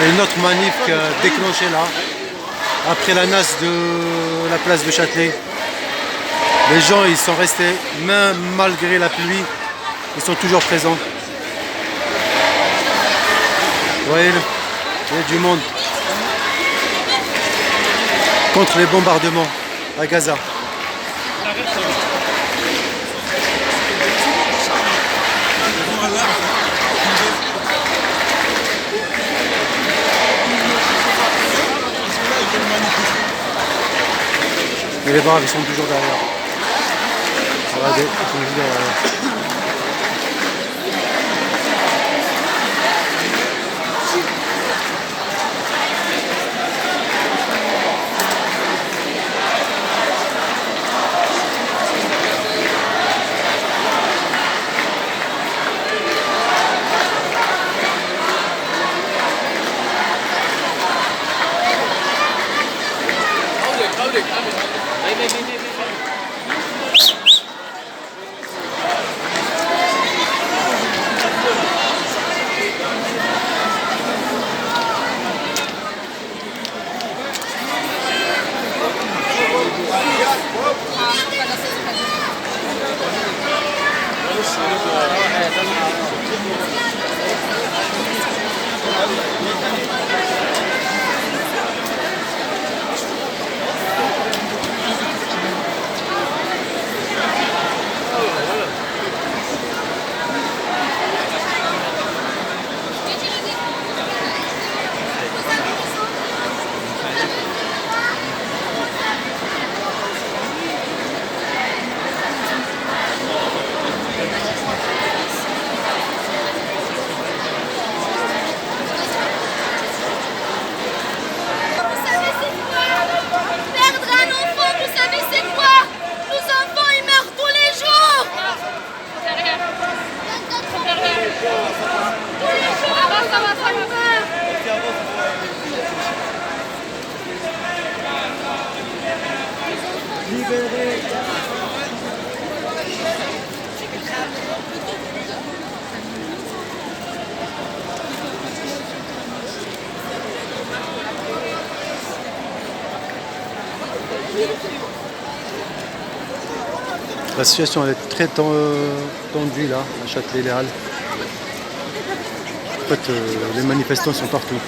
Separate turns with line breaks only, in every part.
Et une autre manif qui a déclenché là, après la nasse de la place de Châtelet. Les gens ils sont restés, même malgré la pluie, ils sont toujours présents. Vous voyez, il y a du monde contre les bombardements à Gaza. Et les braves ils sont toujours derrière. Regardez, ils sont toujours derrière. La situation elle est très tendue là, à Châtelet-Les Halles. En fait, les manifestants sont partout.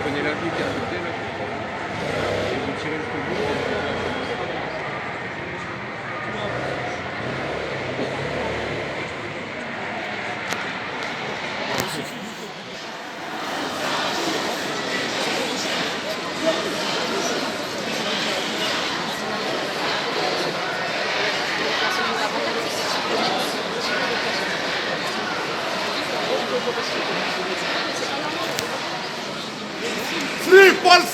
Prenez la rue qui est à côté là, et vous tirez le feu.
Free Palestine!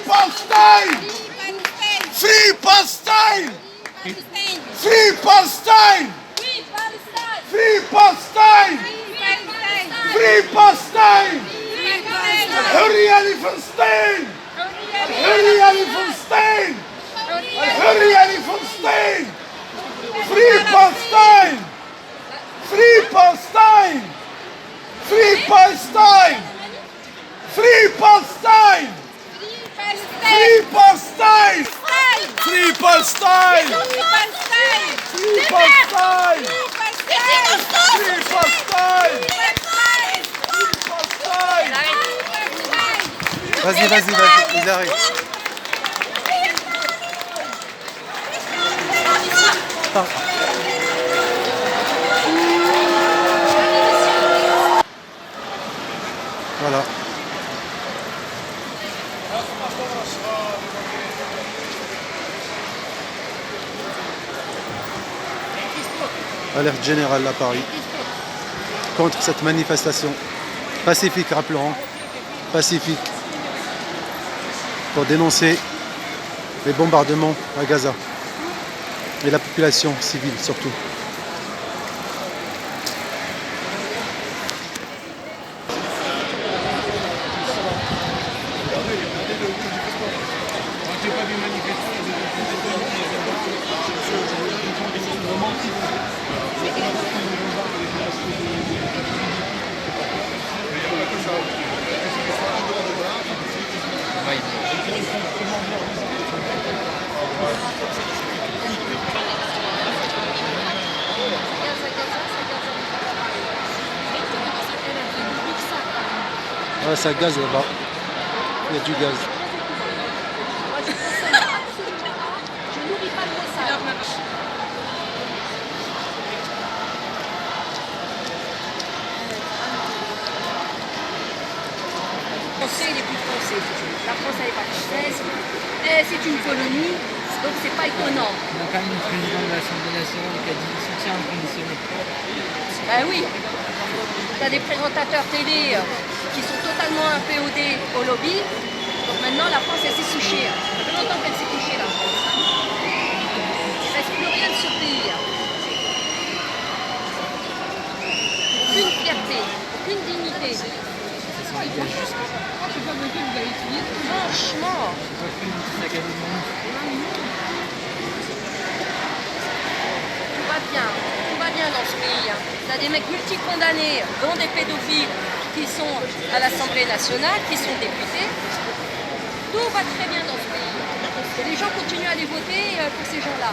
Palestine! Free Palestine! Free Palestine! Free Palestine! Free Palestine! الحرية لفلسطين! الحرية لفلسطين! الحرية لفلسطين! Free Palestine! Free Palestine! Free Palestine! Free Palestine! Free Palestine! Free Palestine! Free Palestine! Free Palestine!
Vas-y, vas-y, vas-y, il arrive. Ah. Voilà. Alerte générale à Paris contre cette manifestation pacifique, rappelons, pacifique, pour dénoncer les bombardements à Gaza et la population civile surtout. Ah, ça gaz là-bas. Il y a du gaz.
Français, les plus français. La France elle n'est pas française. C'est une colonie, donc c'est pas étonnant.
On a quand même le président de l'Assemblée nationale qui a dit soutien inconditionnel.
Ben oui. Tu as des présentateurs télé qui sont totalement inféodés au lobby. Donc maintenant la France elle s'est couchée. Ça fait longtemps qu'elle s'est couchée la France. Il ne reste plus rien de ce pays. Aucune fierté, aucune dignité. Franchement. Tout va bien dans ce pays. Tu as des mecs multi-condamnés, dont des pédophiles, qui sont à l'Assemblée nationale, qui sont députés. Tout va très bien dans ce pays. Et les gens continuent à aller voter pour ces gens-là.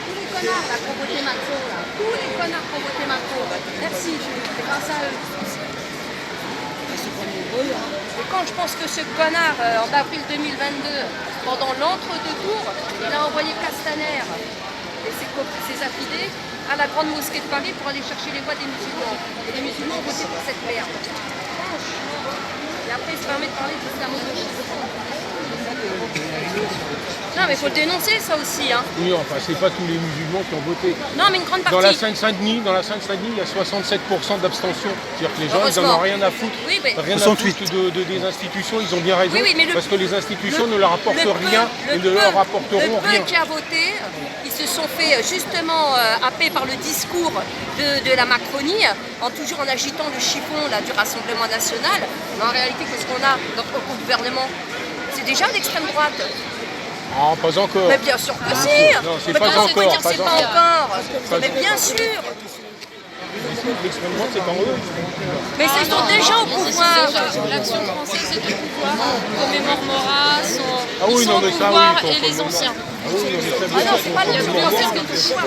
Tous les connards là, qui ont voté Macron, là. Tous les connards qui ont voté Macron. Merci, c'est grâce à eux. Et quand je pense que ce connard, en avril 2022, pendant l'entre-deux-tours, il a envoyé Castaner et ses affidés à la grande mosquée de Paris pour aller chercher les voix des musulmans. Et les musulmans ont voté pour cette merde. Franchement. Et après, il se permet de parler d'islamo-gauchisme. Non, mais il faut le dénoncer, ça aussi. Hein.
Oui, enfin, c'est pas tous les musulmans qui ont voté.
Non, mais une grande partie.
Dans la Seine-Saint-Denis, il y a 67% d'abstention. C'est-à-dire que les gens, ils n'en ont rien à foutre.
Oui, mais...
Rien à foutre des institutions, ils ont bien raison.
Oui, mais
parce que les institutions ne leur apportent rien et ne leur apporteront rien.
Le peu qui a voté, ils se sont fait justement happer par le discours de la Macronie, toujours en agitant le chiffon là, du Rassemblement national. Mais en réalité, qu'est-ce qu'on a au gouvernement? C'est déjà l'extrême droite.
Ah, pas encore.
Mais bien sûr que si.
Non, c'est pas encore.
C'est pas encore. Mais bien sûr.
L'extrême droite, c'est en eux.
Mais ils sont déjà au pouvoir.
L'action française est au pouvoir. Commémore Maurras,
Ah oui,
ils sont
non,
au
mais ça,
pouvoir
oui,
et les anciens.
Ah oui, non, mais ça,
Ah non, c'est pas le
L'extrême
pouvoir,
droite,
c'est le pouvoir.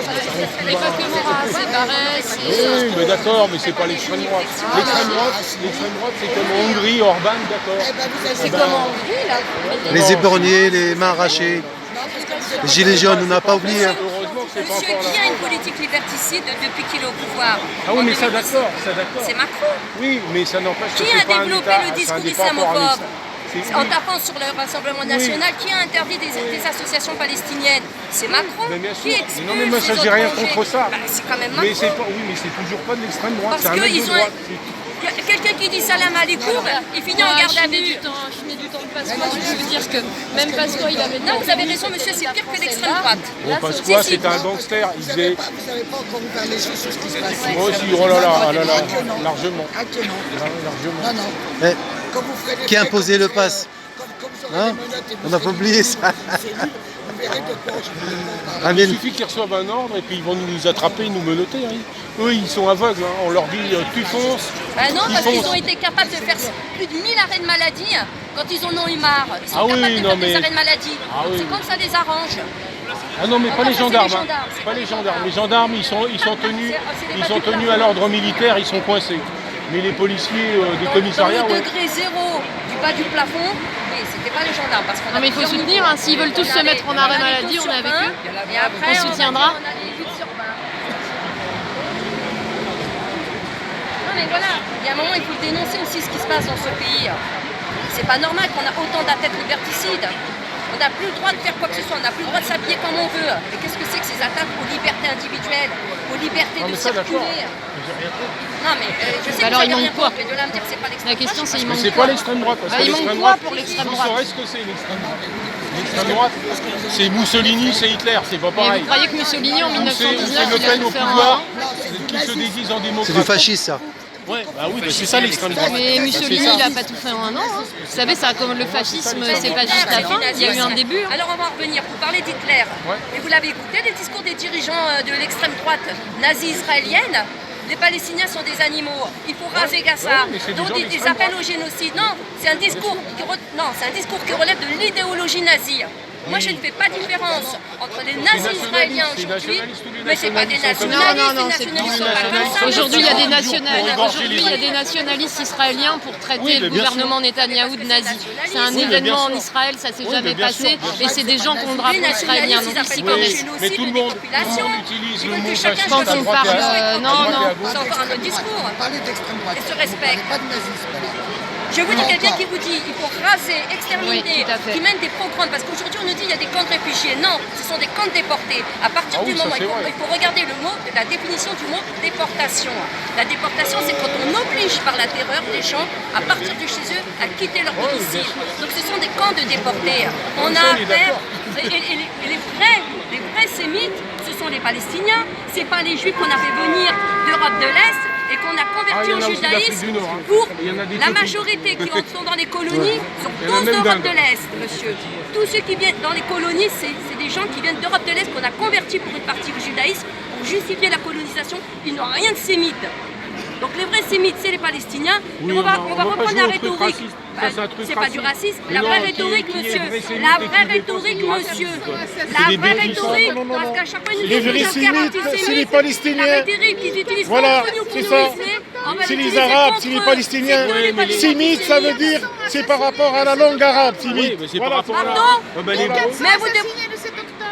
et pas que Maurras, c'est Barès,
oui, mais d'accord, mais c'est pas l'extrême droite. L'extrême droite, c'est comme en Hongrie, Orban, d'accord.
C'est comme en Hongrie, là.
Les éborgnés, les mains arrachées, les gilets jaunes, on n'a pas oublié. Hein.
Heureusement que c'est pas
Monsieur,
encore là.
qui a une politique liberticide depuis qu'il est au pouvoir?
Ah oui, mais ça d'accord,
C'est Macron.
Oui, mais ça n'empêche que
Qui
c'est
a
pas un
développé
État.
le discours
c'est pas encore un
islamophobe
État. C'est-
en
oui.
tapant sur le Rassemblement national? Qui a interdit des associations palestiniennes? C'est Macron.
Mais bien sûr.
Qui expulse
Mais non, mais moi, ça,
les
j'ai rien
étrangers?
contre ça.
Bah, c'est quand même
Mais
Macron.
c'est pas, oui, mais c'est toujours pas de l'extrême droite.
Parce
C'est un mec
qu'ils
de
ont-
droite.
y a quelqu'un qui dit salam alaikum, il finit en garde à vue.
Je mets du temps de Pasqua, je peux vous dire que même Pasqua, il avait...
Non, vous avez raison, monsieur, c'est pire que l'extrême droite.
Bon, Pasqua,
Si, si.
c'est un gangster. Il faisait...
Vous savez pas encore ouvert les yeux sur ce qui se passe.
Moi aussi, oh là là,
Ah que non.
largement.
Ah que non.
Largement.
Non, non.
Eh,
Quand vous ferez des
qui a
faits
imposé
comme
le
vous
pass
comme vous aurez
Hein?
des menottes et vous
On n'a pas
serez
oublié ça.
c'est nul, vous verrez de quoi je vous parle.
Ah,
Il
bien.
suffit qu'ils reçoivent un ordre et puis ils vont nous attraper, nous menotter. Hein. Eux, ils sont aveugles. Hein. On leur dit tu fonces.
Bah non,
Ils
parce qu'ils
foncent.
ont été capables de faire plus de 1000 arrêts de maladie quand ils en ont eu marre. Ils sont
Ah oui,
capables de
non,
faire des
mais-
arrêts de maladie.
Ah
Donc
oui.
c'est comme ça les arrange.
Ah non, mais pas
Enfin,
les
c'est
gendarmes.
les
Hein.
gendarmes, c'est
Pas les gendarmes. Les gendarmes, ils sont tenus,
c'est les
ils sont
bâtiments.
tenus à l'ordre militaire, ils sont coincés. Mais les policiers des commissariats,
Dans le
ouais.
degré zéro du bas du plafond, oui, c'était pas les gendarmes. Parce qu'on
Non, mais il faut soutenir, hein, s'ils veulent tous se mettre en arrêt maladie, on est avec eux.
Et après,
On soutiendra.
On a les 8 sur 20. Non, mais voilà, il y a un moment, il faut dénoncer aussi ce qui se passe dans ce pays. C'est pas normal qu'on a autant d'atteintes liberticides. On n'a plus le droit de faire quoi que ce soit, on n'a plus le droit de s'habiller comme on veut. Et qu'est-ce que c'est que ces atteintes aux libertés individuelles, aux libertés
Non,
de
mais ça, d'accord.
circuler?
J'ai rien fait.
Non, mais je sais que
alors,
vous
il
avez
manque
rien
quoi?
contre, mais de là à me dire que c'est pas l'extrême
La question, c'est il
Mais
manque
c'est
quoi?
pas l'extrême droite. Parce
Bah,
que
il manque
l'extrême
quoi
droite,
pour l'extrême
vous
droite?
saurez ce que c'est l'extrême droite. L'extrême droite, c'est Mussolini, c'est Hitler, c'est pas
Mais
pareil.
vous croyez que Mussolini, en
Ou c'est
1919,
Le
il a
Pen
tout
au
fait en un
pouvoir,
an?
qui se déguise en
C'est
démocrate.
du fascisme ça.
Ouais, bah oui, bah c'est ça l'extrême droite.
Mais
Bah,
Mussolini,
c'est ça.
il a pas tout fait en un an. Hein. Vous savez, ça, comme le fascisme, c'est pas juste la fin, il y a eu un début. Hein.
Alors on va en revenir, vous parlez d'Hitler.
Ouais.
Et vous l'avez écouté, les discours des dirigeants de l'extrême droite nazie israélienne. Les Palestiniens sont des animaux, il faut raser Gaza.
Ouais, mais c'est des
Donc
gens
ils
d'extrême
appellent
droite.
au génocide. Non, c'est un discours qui relève de l'idéologie nazie. Moi je ne fais pas différence entre les nazis israéliens
c'est
aujourd'hui,
nationaliste, tous les
mais c'est pas des
nationalistes
nationalistes,
Non, non,
les
c'est
nationalistes
plus
sont pas comme ça.
Aujourd'hui, il y a des
Aujourd'hui,
il y a des nationalistes israéliens pour traiter
Oui,
le
mais bien
gouvernement Netanyahou de nazi. C'est un
Oui, mais bien
événement en
sûr.
Israël, ça s'est
Oui,
jamais
mais bien
passé,
sûr, bien sûr.
et c'est des gens qui ont le
Les
drapeau israélien.
nationalistes,
Donc
ils
ici,
appellent
quand
pas
même.
le génocide
Mais tout le
des
monde
populations.
utilise
Ils
le
veulent
mot
que chacun
fasciste
Quand
à
on
droite et à
parle,
gauche.
non,
à droite et à
non.
gauche.
C'est encore un autre discours.
Parlez d'extrême droite.
Et se respecte.
Pas de nazisme.
Je vous dis
Non,
quelqu'un
pas.
qui vous dit il faut raser, exterminer,
Oui, tout à fait.
qui mène des pogroms, parce qu'aujourd'hui on nous dit il y a des camps de réfugiés. Non, ce sont des camps de déportés. À partir
Ah
du
oui, ça,
moment,
c'est vrai.
il faut regarder le mot, la définition du mot déportation. La déportation, c'est quand on oblige par la terreur les gens à partir de chez eux, à quitter leur domicile. Donc ce sont des camps de déportés. On
ça,
a
on est
affaire,
d'accord.
et les vrais sémites, ce sont les Palestiniens. C'est pas les Juifs qu'on a fait venir d'Europe de l'Est et qu'on a
Ah,
convertis
il y en
au
a aussi d'Afrique
judaïsme
du Nord, hein.
pour
Il y en a des
la
petits.
majorité qui sont dans les colonies sont
Il y en a
tous
même
d'Europe
d'Inde.
de l'Est, monsieur. Tous ceux qui viennent dans les colonies, c'est des gens qui viennent d'Europe de l'Est qu'on a convertis pour une partie au judaïsme pour justifier la colonisation. Ils n'ont rien de sémite. Donc les vrais sémites, c'est les Palestiniens.
Oui,
et on va
on va pas
reprendre
jouer
la
au truc
rhétorique.
raciste. Ça, c'est un truc
C'est pas du
raciste.
racisme.
Mais
La
non,
vraie
qui est
rhétorique,
vrai
monsieur.
sémite
La
et
vraie
qui défend
rhétorique,
du racisme,
monsieur.
quoi.
La
C'est des
vraie
bêtises.
rhétorique.
Non, non, non,
Parce
non.
qu'à chaque fois, ils nous
Les
disent
vrais
que c'est
sémites,
antisémite.
c'est les Palestiniens.
La rhétorique qu'ils utilisent
Voilà,
contre nous, pour
c'est
nous
ça.
museler, on va
C'est les
l'utiliser
Arabes,
contre
c'est les
eux.
Palestiniens.
C'est eux, les Palestiniens.
Sémite, ça veut dire, c'est par rapport à la langue arabe,
Oui,
sémite.
mais c'est par
Voilà.
rapport à la...
Pardon
Ah, bah, les-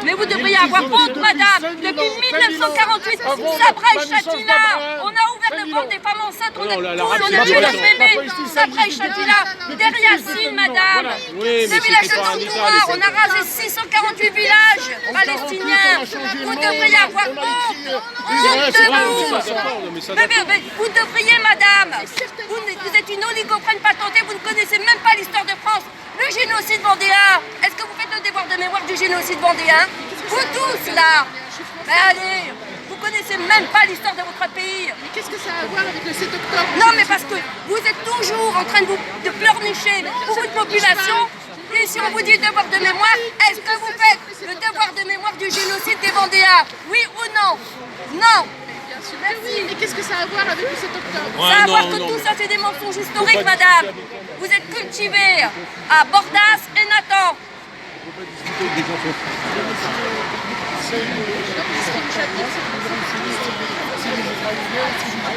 Mais vous devriez avoir honte, madame. Depuis 1948, Sabra et Chatila, on a ouvert le ventre des femmes enceintes, on a
Non,
tout,
la
on a
République,
vu
la
leurs bébés.
Palestine, ça
Sabra et
existe depuis-
Chatila,
depuis
derrière
2000
Yassine,
ans.
madame.
Voilà. Oui, mais
Le village
c'était
de
pas un État,
Tourtoura,
les
on a rasé 648 villages palestiniens. Vous devriez avoir honte. Honte de vous.
D'accord, non, mais ça,
Mais vous devriez, madame. Vous êtes une oligophrène patentée, vous ne connaissez même pas l'histoire de France. Le génocide vendéen. Est-ce que vous faites le devoir de mémoire du génocide vendéen? Vous tous, là. Mais allez, vous connaissez même pas l'histoire de votre pays.
Mais qu'est-ce que ça a à voir avec le 7 octobre?
Non, mais parce que vous êtes toujours en train de pleurnicher pour une population. Et si on vous dit devoir de mémoire, est-ce que vous faites le devoir de mémoire du génocide des Vendéens? Oui ou non? Non.
Bien sûr que oui, mais qu'est-ce que ça a à voir avec le 7 octobre?
Ça a à voir que tout ça, c'est des mensonges historiques, madame. Vous êtes cultivés à Bordas et Nathan.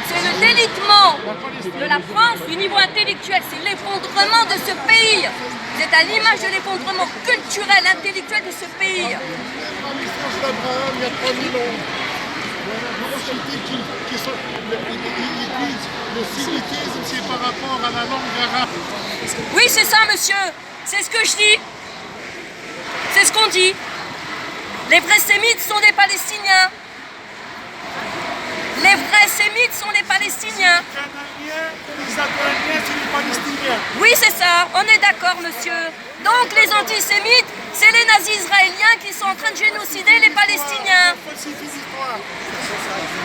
C'est le délitement de la France du niveau intellectuel, c'est l'effondrement de ce pays. Vous êtes à l'image de l'effondrement culturel, intellectuel de ce pays.
Dans l'histoire d'Abraham, il y a 3000 ans. Ils disent le sémitisme, c'est par rapport à la langue arabe.
Oui, c'est ça, monsieur. C'est ce que je dis. C'est ce qu'on dit. Les vrais sémites sont des Palestiniens. Les vrais sémites sont les Palestiniens.
Les Canadiens, c'est les Palestiniens.
Oui, c'est ça, on est d'accord, monsieur. Donc les antisémites, c'est les nazis israéliens qui sont en train de génocider les Palestiniens.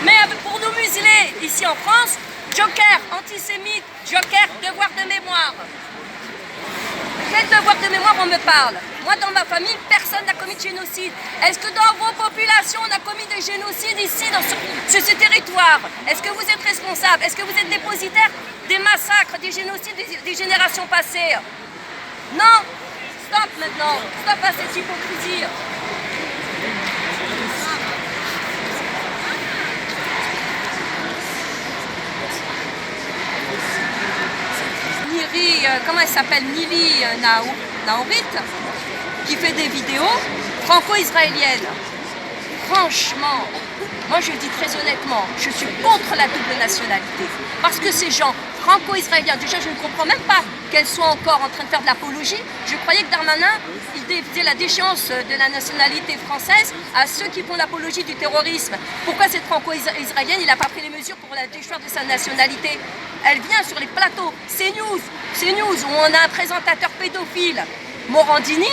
Mais pour nous museler ici en France, Joker, antisémite, Joker, devoir de mémoire. Quel devoir de mémoire on me parle? Moi, dans ma famille, personne n'a commis de génocide. Est-ce que dans vos populations, on a commis des génocides ici, sur ce territoire? Est-ce que vous êtes responsable? Est-ce que vous êtes dépositaire des massacres, des génocides des générations passées? Non. Stop maintenant. Stop à cette hypocrisie. Comment elle s'appelle, Nili Naourit, qui fait des vidéos franco-israéliennes. Franchement, moi je le dis très honnêtement, je suis contre la double nationalité. Parce que ces gens franco-israéliens, déjà je ne comprends même pas qu'elles soient encore en train de faire de l'apologie. Je croyais que Darmanin, il faisait la déchéance de la nationalité française à ceux qui font l'apologie du terrorisme. Pourquoi cette franco-israélienne, il n'a pas pris les mesures pour la déchoir de sa nationalité? Elle vient sur les plateaux, CNews, où on a un présentateur pédophile. Morandini,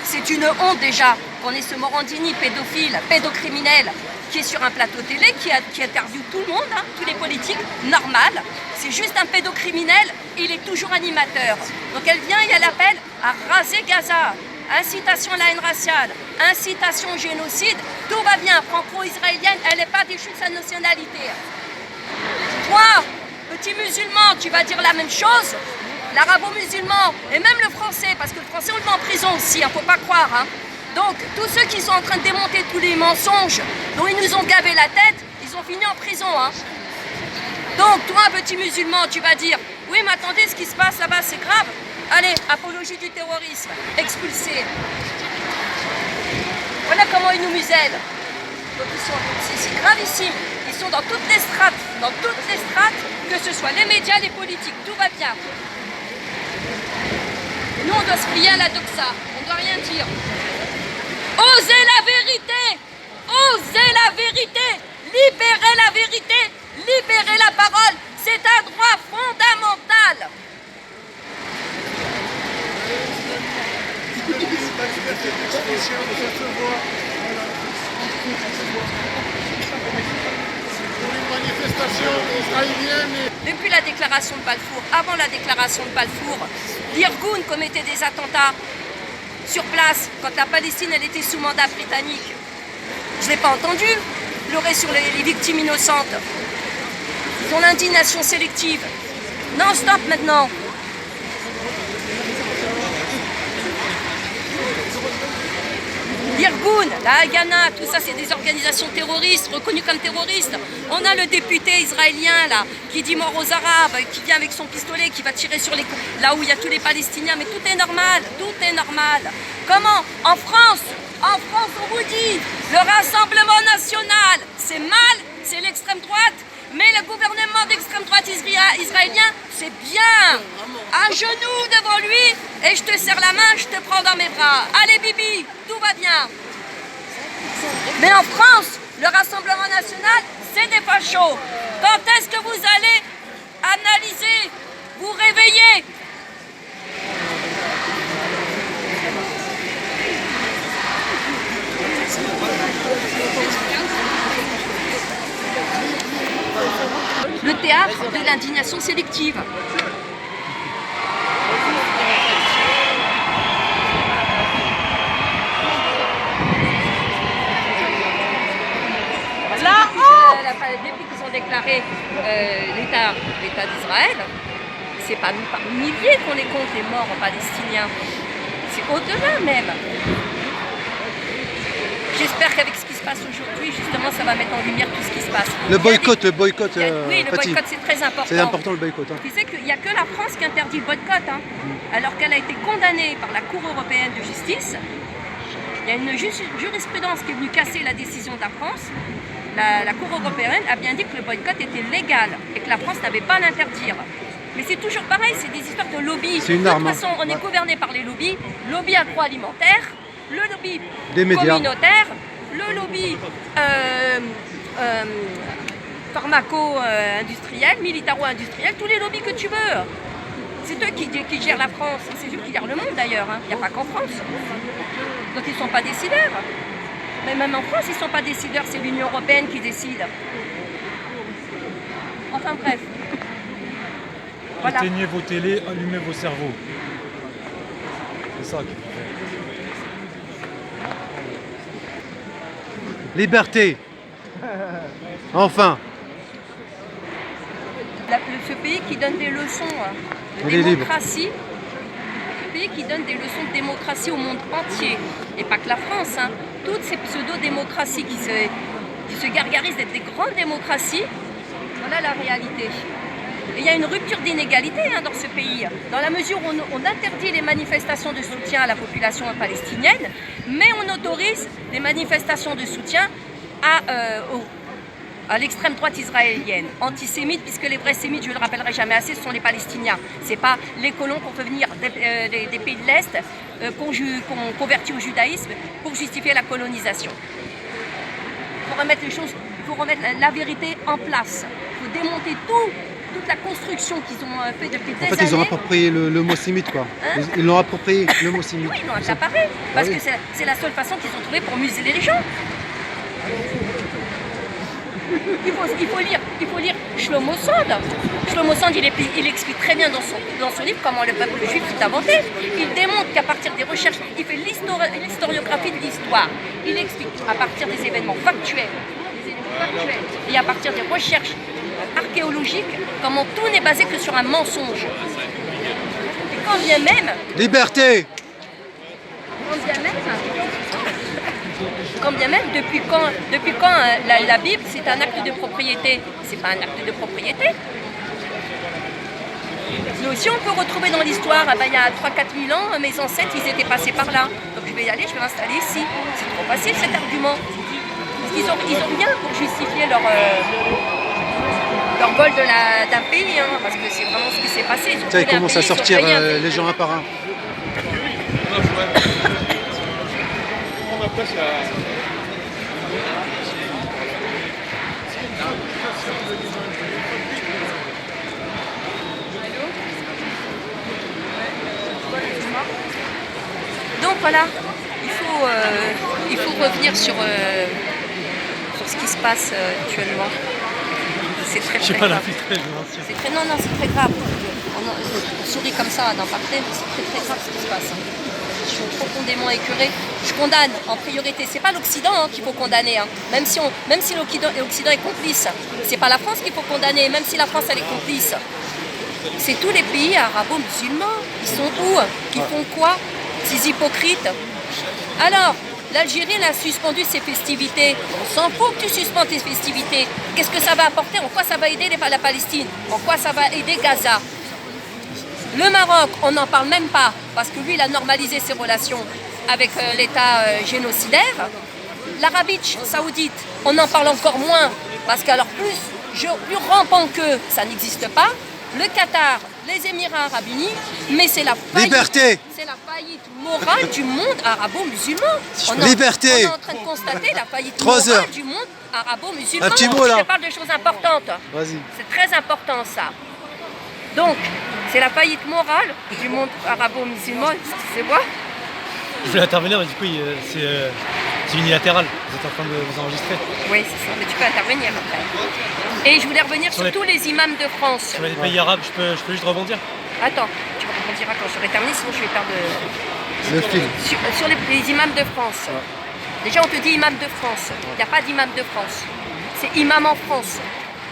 c'est une honte déjà qu'on ait ce Morandini pédophile, pédocriminel, qui est sur un plateau télé, qui interviewe tout le monde, hein, tous les politiques, normal. C'est juste un pédocriminel et il est toujours animateur. Donc elle vient et elle appelle à raser Gaza. Incitation à la haine raciale, incitation au génocide, tout va bien. Franco-israélienne, elle n'est pas déchue de sa nationalité. Toi, petit musulman, tu vas dire la même chose. L'arabo-musulman et même le français, parce que le français on le met en prison aussi, hein, faut pas croire. Hein. Donc tous ceux qui sont en train de démonter tous les mensonges dont ils nous ont gavé la tête, ils ont fini en prison. Hein. Donc toi, petit musulman, tu vas dire, oui mais attendez, ce qui se passe là-bas c'est grave. Allez, apologie du terrorisme, expulsé. Voilà comment ils nous musellent. Donc c'est gravissime. Ils sont dans toutes les strates, que ce soit les médias, les politiques, tout va bien. Nous, on doit se plier à la doxa, on ne doit rien dire. Osez la vérité! Osez la vérité! Libérez la vérité! Libérez la parole! C'est un droit fondamental! Depuis la déclaration de Balfour, avant la déclaration de Balfour, l'Irgun commettait des attentats sur place quand la Palestine elle était sous mandat britannique. Je ne l'ai pas entendu pleurer sur les victimes innocentes. Son indignation sélective. Non, stop maintenant. L'Irgun, la Haganah, tout ça c'est des organisations terroristes, reconnues comme terroristes. On a le député israélien là, qui dit mort aux Arabes, qui vient avec son pistolet, qui va tirer sur là où il y a tous les Palestiniens, mais tout est normal, tout est normal. Comment? En France, on vous dit, le Rassemblement national, c'est mal, c'est l'extrême droite, mais le gouvernement d'extrême droite israélien, c'est bien. À genoux devant lui, et je te serre la main, je te prends dans mes bras. Allez Bibi, tout va bien. Mais en France, le Rassemblement national, c'est des fachos. Quand est-ce que vous allez analyser, vous réveiller? Le théâtre de l'indignation sélective. Depuis qu'ils ont déclaré l'État d'Israël, c'est pas par milliers qu'on les compte les morts palestiniens. C'est au-delà même. J'espère qu'avec ce qui se passe aujourd'hui, justement, ça va mettre en lumière tout ce qui se passe.
Le boycott,
oui, le boycott, c'est très important.
C'est important le boycott. Hein.
Tu sais qu'il n'y a que la France qui interdit le boycott, hein, alors qu'elle a été condamnée par la Cour européenne de justice. Il y a une jurisprudence qui est venue casser la décision de la France. La Cour européenne a bien dit que le boycott était légal et que la France n'avait pas à l'interdire. Mais c'est toujours pareil, c'est des histoires de lobby.
C'est une arme.
De toute façon, on est gouverné par les lobbies. Lobby agroalimentaire, le lobby
des médias,
communautaire, le lobby pharmaco-industriels, militaro-industriels, tous les lobbies que tu veux. C'est eux qui gèrent la France, c'est eux qui gèrent le monde d'ailleurs, hein. Il n'y a pas qu'en France. Donc ils ne sont pas décideurs. Mais même en France, ils ne sont pas décideurs, c'est l'Union européenne qui décide. Enfin bref. Voilà.
Éteignez vos télés, allumez vos cerveaux. C'est ça qu'il faut faire.
Liberté. Enfin.
Ce pays qui donne des leçons de
Il est libre.
démocratie, ce pays qui donne des leçons de démocratie au monde entier, et pas que la France, hein. Toutes ces pseudo-démocraties qui se gargarisent d'être des grandes démocraties, voilà la réalité. Et il y a une rupture d'inégalité, hein, dans ce pays, dans la mesure où on interdit les manifestations de soutien à la population palestinienne, mais on autorise les manifestations de soutien à l'extrême droite israélienne, antisémite, puisque les vrais sémites, je ne le rappellerai jamais assez, ce sont les Palestiniens. Ce n'est pas les colons qu'on fait venir des pays de l'Est, qu'on convertit au judaïsme pour justifier la colonisation. Il faut remettre les choses, il faut remettre la vérité en place. Il faut démonter toute la construction qu'ils ont fait depuis des années.
En fait, ils ont approprié le mot sémite, quoi.
Hein?
Ils l'ont approprié, le mot sémite.
Oui, ils l'ont accaparé, parce que c'est la seule façon qu'ils ont trouvé pour museler les gens. Il faut lire Shlomo Sand. Shlomo Sand, il explique très bien dans son livre comment le peuple juif s'est inventé. Il démontre qu'à partir des recherches, il fait l'historiographie de l'histoire. Il explique à partir des événements factuels, et à partir des recherches archéologiques, comment tout n'est basé que sur un mensonge. Et quand bien même...
Liberté.
Quand bien même, depuis quand la Bible, c'est un acte de propriété? C'est pas un acte de propriété. Nous aussi, on peut retrouver dans l'histoire, il y a 3-4 000 ans, mes ancêtres, ils étaient passés par là. Donc je vais y aller, je vais m'installer ici. C'est trop facile cet argument. Ils ont rien pour justifier leur vol d'un pays, hein, parce que c'est vraiment ce qui s'est passé.
Ça, ils commencent à sortir les gens un par un.
Prends ma place là.
Donc voilà, il faut revenir sur ce qui se passe actuellement. C'est très grave. Non, c'est très grave. On sourit comme ça d'un parter, mais c'est très grave ce qui se passe. Je suis profondément écœurée. Je condamne en priorité. C'est pas l'Occident, hein, qu'il faut condamner. Hein. Même si l'Occident est complice, c'est pas la France qu'il faut condamner. Même si la France elle est complice, c'est tous les pays arabo-musulmans. Ils sont où? Ils font quoi? Ces hypocrites. Alors, l'Algérie elle a suspendu ses festivités. On s'en fout que tu suspends tes festivités. Qu'est-ce que ça va apporter? En quoi ça va aider la Palestine? En quoi ça va aider Gaza? Le Maroc, on n'en parle même pas, parce que lui, il a normalisé ses relations avec l'État génocidaire. L'Arabie saoudite, on en parle encore moins, parce qu'alors plus rampant qu'eux, ça n'existe pas. Le Qatar, les Émirats arabes unis, mais c'est la faillite morale du monde arabo-musulman.
Liberté.
On est en train de constater la faillite morale du monde arabo-musulman.
Un petit mot là.
Je parle de choses importantes.
Vas-y.
C'est très important ça. Donc, c'est la faillite morale du monde arabo-musulman, c'est moi.
Je voulais intervenir, mais du coup, c'est unilatéral. Vous êtes en train de vous enregistrer.
Oui, c'est ça, mais tu peux intervenir après. Et je voulais revenir sur tous les imams de France.
Sur les pays arabes, je peux juste rebondir.
Attends, tu rebondiras quand j'aurai terminé, sinon je vais perdre
le fil.
Sur les imams de France. Déjà, on te dit imam de France. Il n'y a pas d'imam de France. C'est imam en France.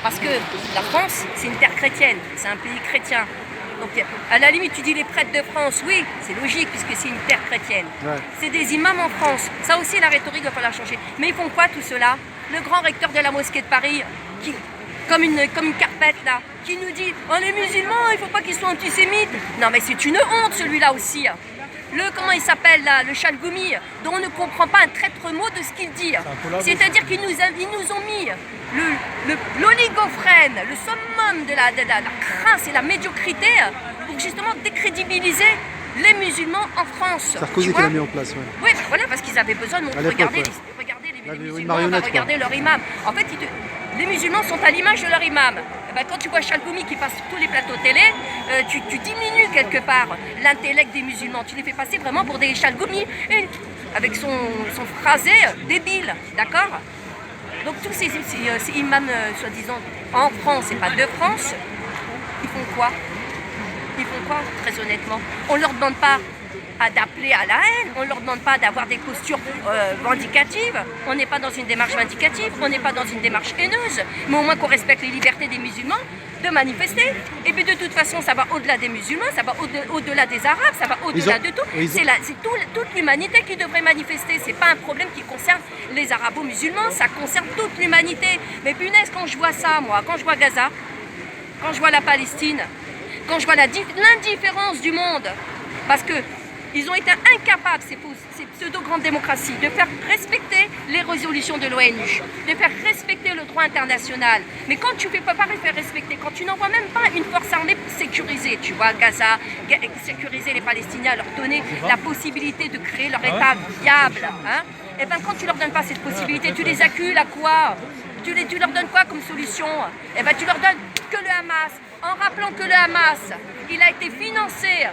Parce que la France, c'est une terre chrétienne, c'est un pays chrétien. Donc à la limite, tu dis les prêtres de France, oui, c'est logique puisque c'est une terre chrétienne. Ouais. C'est des imams en France. Ça aussi, la rhétorique va falloir changer. Mais ils font quoi tout cela? Le grand recteur de la mosquée de Paris, qui, comme une carpette là, qui nous dit « Oh les musulmans, il ne faut pas qu'ils soient antisémites !» Non mais c'est une honte celui-là aussi. Comment il s'appelle là, le Chalgoumi, dont on ne comprend pas un traître mot de ce qu'il dit. C'est-à-dire qu'ils nous ont mis l'oligophrène, le summum de la crasse et la médiocrité pour justement décrédibiliser les musulmans en France.
Sarkozy qui l'a mis en place, ouais.
Oui, voilà, parce qu'ils avaient besoin de montrer, regardez les puis
Là,
les
une
musulmans, on va
marionnette,
regarder leur imam. En fait, les musulmans sont à l'image de leur imam. Eh ben, quand tu vois Chalgoumi qui passe sur tous les plateaux télé, tu diminues quelque part l'intellect des musulmans. Tu les fais passer vraiment pour des Chalgoumi, avec son phrasé débile, d'accord? Donc tous ces imams, soi-disant, en France et pas de France, ils font quoi? Ils font quoi, très honnêtement? On ne leur demande pas d'appeler à la haine, on ne leur demande pas d'avoir des postures vindicatives, on n'est pas dans une démarche vindicative, on n'est pas dans une démarche haineuse, mais au moins qu'on respecte les libertés des musulmans de manifester. Et puis de toute façon, ça va au-delà des musulmans, ça va au-delà des arabes, ça va au-delà de tout. C'est toute l'humanité qui devrait manifester, c'est pas un problème qui concerne les arabo-musulmans, ça concerne toute l'humanité. Mais punaise, quand je vois ça, moi, quand je vois Gaza, quand je vois la Palestine, quand je vois l'indifférence du monde, parce que ils ont été incapables, ces pseudo-grandes démocraties, de faire respecter les résolutions de l'ONU, de faire respecter le droit international. Mais quand tu ne peux pas les faire respecter, quand tu n'envoies même pas une force armée sécurisée, tu vois, Gaza, sécuriser les Palestiniens, leur donner la possibilité de créer leur État viable, hein, et bien quand tu ne leur donnes pas cette possibilité, tu les accules à quoi? Tu leur donnes quoi comme solution? Eh bien tu leur donnes que le Hamas, en rappelant que le Hamas, il a été financé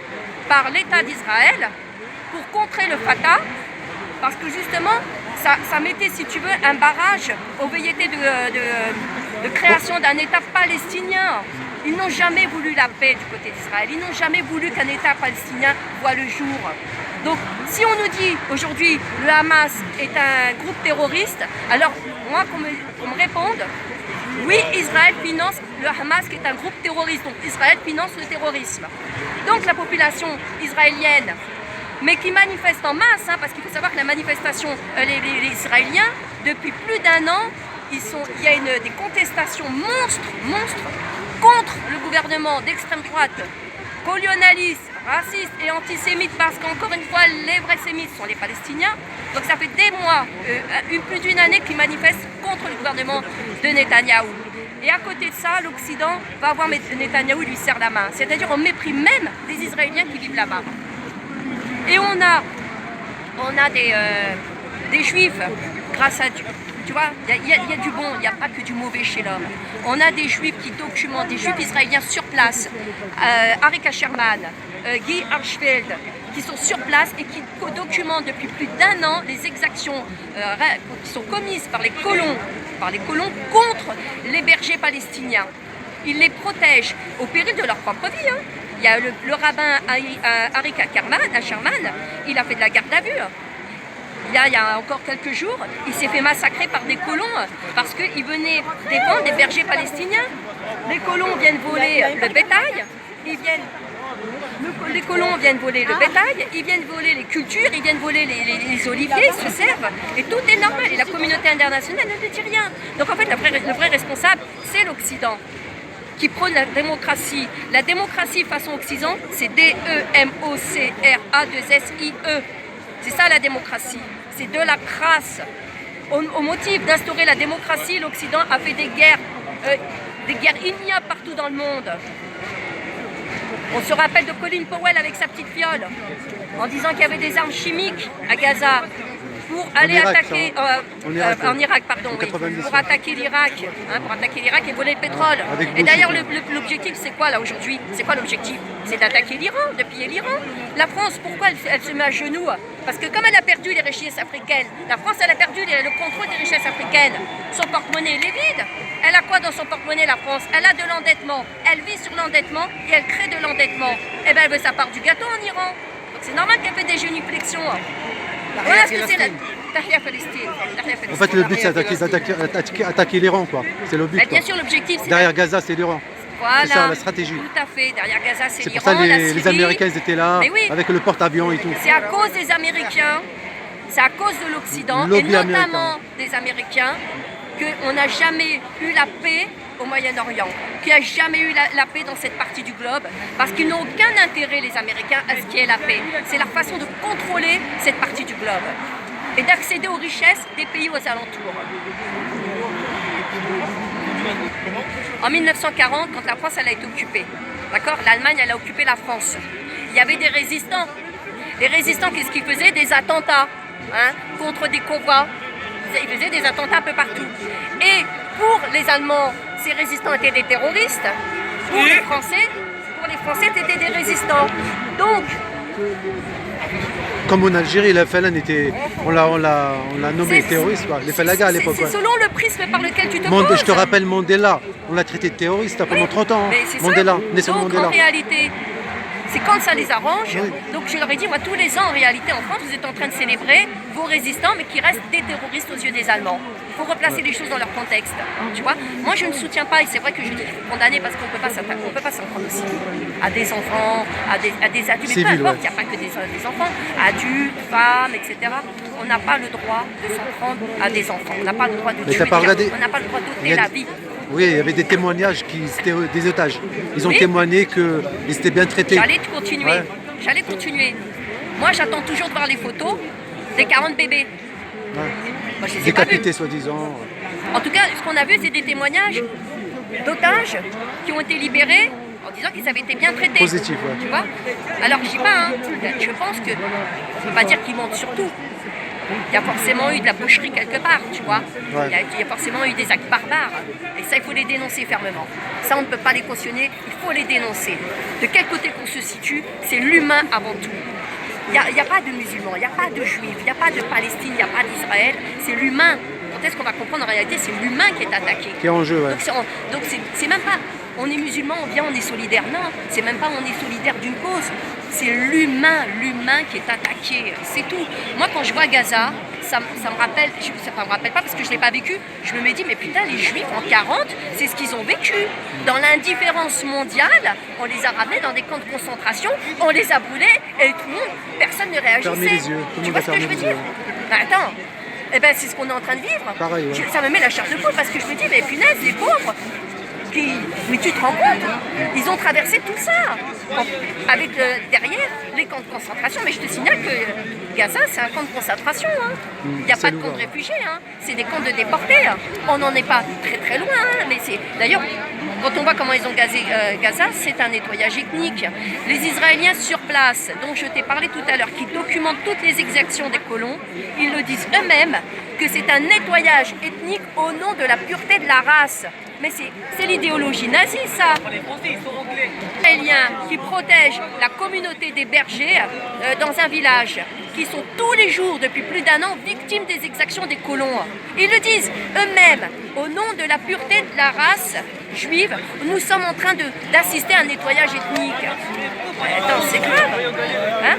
par l'État d'Israël pour contrer le Fatah, parce que justement, ça mettait, si tu veux, un barrage aux velléités de création d'un État palestinien. Ils n'ont jamais voulu la paix du côté d'Israël, ils n'ont jamais voulu qu'un État palestinien voie le jour. Donc, si on nous dit aujourd'hui le Hamas est un groupe terroriste, alors moi qu'on me réponde, oui, Israël finance le Hamas qui est un groupe terroriste, donc Israël finance le terrorisme. Donc la population israélienne, mais qui manifeste en masse, hein, parce qu'il faut savoir que la manifestation, les Israéliens, depuis plus d'1 an, il y a des contestations monstres contre le gouvernement d'extrême droite, colonialiste, raciste et antisémite, parce qu'encore une fois, les vrais sémites sont les Palestiniens. Donc ça fait des mois, plus d'une année qu'ils manifestent contre le gouvernement de Netanyahou. Et à côté de ça, l'Occident va voir Netanyahou lui serre la main. C'est-à-dire au mépris même des Israéliens qui vivent là-bas. Et on a des Juifs, grâce à Dieu. Tu vois, il y a du bon, il n'y a pas que du mauvais chez l'homme. On a des Juifs qui documentent, des Juifs israéliens sur place, Arik Sherman, Guy Hirschfeld, qui sont sur place et qui documentent depuis plus d'1 an les exactions qui sont commises par les colons contre les bergers palestiniens. Ils les protègent au péril de leur propre vie. Hein. Il y a le rabbin Arik Sherman, il a fait de la garde à vue. Il y a encore quelques jours, il s'est fait massacrer par des colons parce qu'ils venaient défendre des bergers palestiniens. Les colons viennent voler le bétail, les colons viennent voler le bétail, ils viennent voler les cultures, ils viennent voler les oliviers, ils se servent, et tout est normal. Et la communauté internationale ne dit rien. Donc en fait, le vrai responsable, c'est l'Occident, qui prône la démocratie. La démocratie façon Occident, c'est D-E-M-O-C-R-A-2-S-I-E. C'est ça la démocratie, c'est de la crasse. Au motif d'instaurer la démocratie, l'Occident a fait des guerres ignobles partout dans le monde. On se rappelle de Colin Powell avec sa petite fiole, en disant qu'il y avait des armes chimiques à Gaza pour aller attaquer en Irak, pour attaquer l'Irak, et voler le pétrole. Et d'ailleurs, l'objectif, c'est quoi là aujourd'hui? C'est quoi l'objectif? C'est d'attaquer l'Iran, de piller l'Iran. La France, pourquoi elle se met à genoux? Parce que comme elle a perdu les richesses africaines, la France, elle a perdu le contrôle des richesses africaines. Son porte-monnaie, il est vide. Elle a quoi dans son porte-monnaie, la France? Elle a de l'endettement. Elle vit sur l'endettement et elle crée de l'endettement. Et bien, elle veut sa part du gâteau en Iran. Donc c'est normal qu'elle fait des génuflexions. Voilà ce que c'est la Tahrir Palestine.
En fait, le but, c'est d'attaquer l'Iran, quoi. C'est le but.
Bien sûr, l'objectif, c'est...
Derrière Gaza, c'est l'Iran.
Voilà,
c'est ça la stratégie.
Tout à fait. Derrière Gaza, c'est l'Iran,
pour ça
la Syrie.
Les Américains ils étaient là,
oui.
avec le porte-avions et tout.
C'est à cause des Américains, c'est à cause de l'Occident, et notamment des Américains, qu'on n'a jamais eu la paix au Moyen-Orient, qu'il n'y a jamais eu la paix dans cette partie du globe, parce qu'ils n'ont aucun intérêt, les Américains, à ce qu'il y ait la paix. C'est leur façon de contrôler cette partie du globe et d'accéder aux richesses des pays aux alentours. En 1940, quand la France elle a été occupée, d'accord, l'Allemagne elle a occupé la France. Il y avait des résistants. Les résistants, qu'est-ce qu'ils faisaient? Des attentats contre des convois ils faisaient des attentats un peu partout. Et pour les Allemands, ces résistants étaient des terroristes. Pour les Français, c'était des résistants. Donc,
Comme en Algérie, les Fallahs on l'a nommé
C'est-
terroriste, quoi. Les Fallahs à l'époque.
c'est
Ouais.
selon le prisme par lequel tu te poses.
Je te rappelle Mandela, on l'a traité de terroriste pendant 30 ans.
Mais c'est ça.
Mandela, Nelson
Donc
Mandela.
en réalité, c'est quand ça les arrange.
Oui.
Donc je leur ai dit, moi tous les ans en réalité en France, vous êtes en train de célébrer vos résistants, mais qui restent des terroristes aux yeux des Allemands. Il faut replacer les choses dans leur contexte. Tu vois, moi je ne soutiens pas, et c'est vrai que je dis qu'il faut condamner parce qu'on ne peut pas s'en prendre aussi à des enfants, à des adultes, mais peu
Civils,
importe,
ouais.
il n'y a pas que des enfants, adultes, femmes, etc. On n'a pas le droit de s'en prendre à des enfants. On n'a pas le droit de
Mais
tuer
t'as pas
des gens.
regardé-
On n'a pas le droit
Il y
d'ôter
a-
la vie.
Oui, il y avait des témoignages qui c'était des otages. Ils ont
Oui.
témoigné qu'ils étaient bien traités.
J'allais continuer.
Ouais.
J'allais continuer. Moi, j'attends toujours de voir les photos des 40 bébés.
Ouais.
Moi, je les ai pas vus.
Décapités, soi-disant.
En tout cas, ce qu'on a vu, c'est des témoignages d'otages qui ont été libérés en disant qu'ils avaient été bien traités.
Positif, ouais.
Tu vois. Alors, je dis pas, hein, je pense que, on peut pas dire qu'ils mentent sur tout. Il y a forcément eu de la boucherie quelque part, tu vois.
Ouais.
Il y a forcément eu des actes barbares. Et ça, il faut les dénoncer fermement. Ça, on ne peut pas les cautionner, il faut les dénoncer. De quel côté qu'on se situe, c'est l'humain avant tout. Il n'y a pas de musulmans, il n'y a pas de juifs, il n'y a pas de Palestine, il n'y a pas d'Israël. C'est l'humain. Quand est-ce qu'on va comprendre en réalité, c'est l'humain qui est attaqué.
Qui est en jeu, ouais.
Donc c'est même pas on est musulman, on vient, on est solidaire. Non, c'est même pas on est solidaire d'une cause. C'est l'humain qui est attaqué. C'est tout. Moi, quand je vois Gaza, ça me rappelle, ça me rappelle pas parce que je l'ai pas vécu, je me dis mais putain, les juifs en 40, c'est ce qu'ils ont vécu. Dans l'indifférence mondiale, on les a ramenés dans des camps de concentration, on les a brûlés et tout le monde, personne ne réagissait.
Fermez les yeux, tout le
Tu
monde
vois
a
ce que je
fermé
veux
les
dire?
yeux.
Ben, attends. Eh ben, c'est ce qu'on est en train de vivre.
Pareil, ouais.
Ça me met la chair de poule parce que je me dis, mais punaise, les pauvres, mais tu te rends compte, ils ont traversé tout ça, avec derrière les camps de concentration. Mais je te signale que Gaza, c'est un camp de concentration. Hein. Il n'y a pas de camp de réfugiés, hein. C'est des camps de déportés. Hein. On n'en est pas très très loin. Hein. Mais c'est d'ailleurs, quand on voit comment ils ont gazé Gaza, c'est un nettoyage ethnique. Les Israéliens sur place, dont je t'ai parlé tout à l'heure, qui documentent toutes les exactions des colons, ils le disent eux-mêmes que c'est un nettoyage ethnique au nom de la pureté de la race. Mais c'est l'idéologie nazie, ça. Les Israéliens qui protègent la communauté des bergers dans un village, qui sont tous les jours, depuis plus d'1 an, victimes des exactions des colons. Ils le disent eux-mêmes, au nom de la pureté de la race juive, nous sommes en train d'assister à un nettoyage ethnique. Attends, c'est grave. Hein?